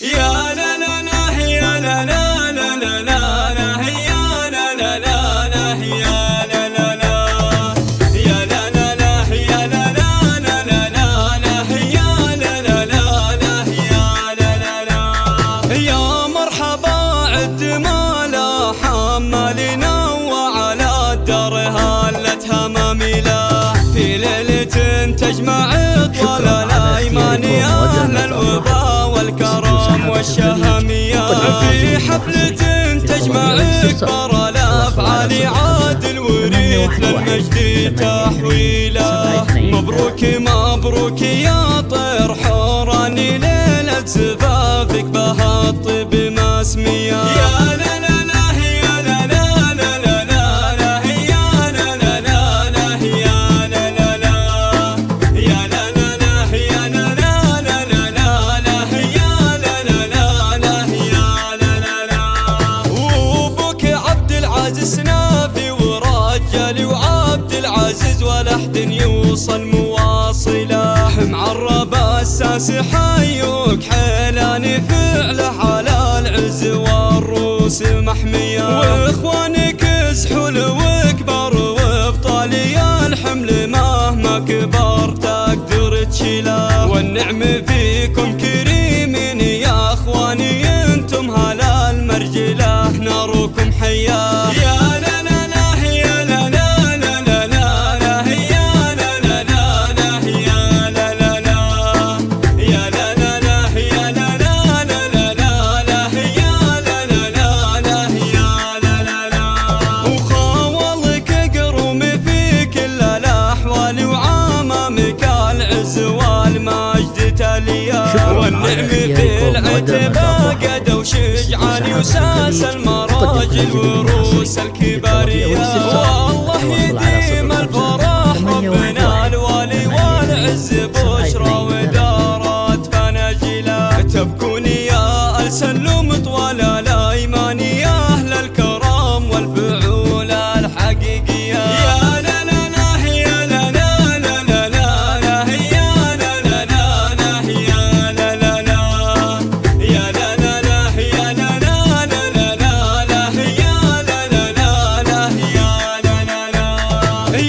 يا لا لا لا يا لا لا لا لا لا يا لا لا لا لا يا لا لا لا يا لا لا لا يا لا لا لا لا يا لا لا لا يا لا لا لا. يا مرحبا عد ما لا حمالنا وعلى الدار هلتها مميلة في ليلة تجمع طول الأيمان يا أهل الوفا والكرم والشهامية في حفلة تجمع كبار الأفعال عادل وريث للمجد تحويله. مبروك مبروك يا طير حوراني ليلة زفافك بها الطيب مسمية. يا لا لا لا يا لا لا لا لا يا لا لا لا يا لا لا لا يا لا لا لا يا لا لا لا يا لا لا لا يا لا لا لا. وابوك عبد العزيز نافي ورجالي وعبد العزيز ولا حد يوصل مواصله. معرب الساس حيوك حيلاني فعله على العز والروس محميه. واخوانك سحول وكبر وابطالي الحمل مهما كبر تقدر تشيله. والنعم فيكم كريمين يا اخواني انتم هلا المرجله ناركم حياه. يا لا لا لا يا لا لا لا لا يا لا لا لا يا لا لا لا يا لا لا لا يا لا لا لا يا لا لا لا يا لا لا لا. وخاولك قروم في كل الاحوال وعمامك العز والمجد تاليه. والنعم في العتبه قدوا شجعان وساس المراجل وروس الكباريه. والله يديم الفرح ربنا الوالي والعز بشرى ودارات فناجله. تبكون يا السلم طوال الايمان يا اهل الكرم والفعول الحقيقيه. يا لا لا لا يا لا لا لا لا يا لا لا لا يا لا لا لا يا لا لا لا يا لا لا لا يا لا لا لا يا لا لا لا.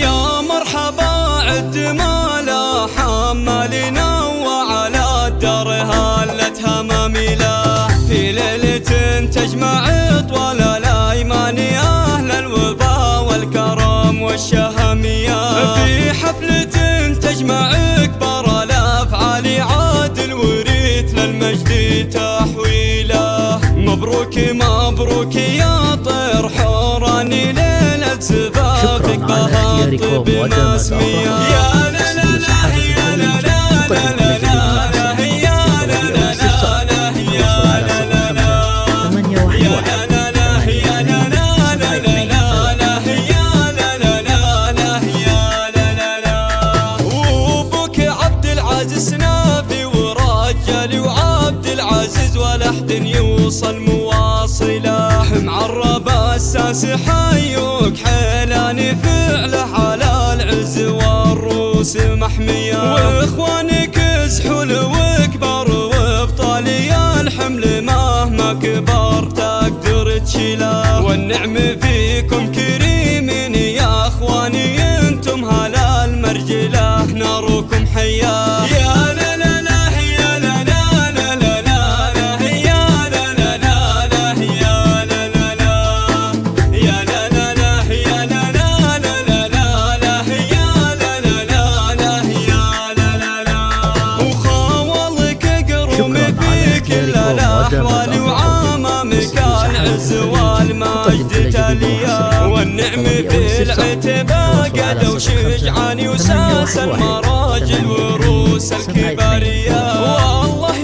يا مرحبا عد ما لا حمالنا وعلى الدار هلتها مميلة في ليلة تجمع طول الأيمان يا أهل الوفا والكرم والشهامية في حفلة تجمع كبار الأفعال عادل وريث للمجد تحويله. مبروك مبروك يا طير حوراني ليلة زفافك بها الطيب مسمية. يا لا لا لا يا لا لا لا لا يا لا لا لا يا لا لا لا يا لا لا لا يا لا لا لا يا لا لا لا يا لا لا لا. وابوك عبد العزيز نافي ورجالي وعبد العزيز ولا حد يوصل مواصله. معرب الساس حيوك حيلاني فعله على العز والروس محميه. واخوانك سحول وكبر وابطالي الحمل مهما كبر تقدر تشيله. والنعم فيكم كريمين يا اخواني انتم هلا المرجله ناركم حياه. يا لا لا لا يا لا لا لا يا لا لا لا يا لا لا لا يا لا لا لا يا لا لا لا يا لا لا لا يا لا لا لا. وخاولك قروم في كل الاحوال وعمامك العز والمجد تاليه. والنعم في العتبه قدوا شجعان وساس المراجل وروس الكباريه. والله